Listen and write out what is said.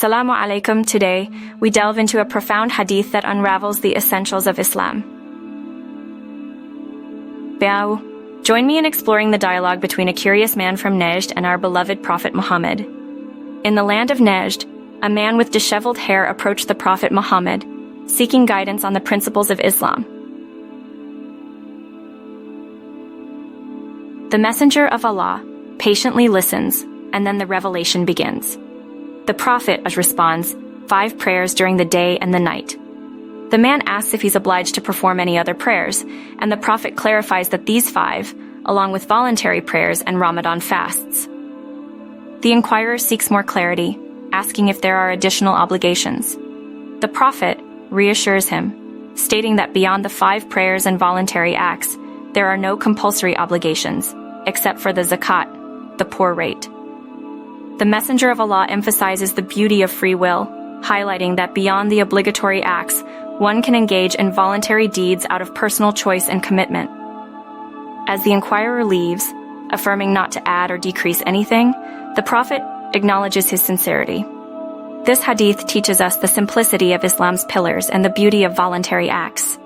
Assalamu alaikum. Today, we delve into a profound hadith that unravels the essentials of Islam. Biao, join me in exploring the dialogue between a curious man from Najd and our beloved Prophet Muhammad. In the land of Najd, a man with disheveled hair approached the Prophet Muhammad, seeking guidance on the principles of Islam. The Messenger of Allah patiently listens, and then the revelation begins. The Prophet responds, 5 prayers during the day and the night. The man asks if he's obliged to perform any other prayers, and the Prophet clarifies that these 5, along with voluntary prayers and Ramadan fasts. The inquirer seeks more clarity, asking if there are additional obligations. The Prophet reassures him, stating that beyond the 5 prayers and voluntary acts, there are no compulsory obligations, except for the zakat, the poor rate. The Messenger of Allah emphasizes the beauty of free will, highlighting that beyond the obligatory acts, one can engage in voluntary deeds out of personal choice and commitment. As the inquirer leaves, affirming not to add or decrease anything, the Prophet acknowledges his sincerity. This hadith teaches us the simplicity of Islam's pillars and the beauty of voluntary acts.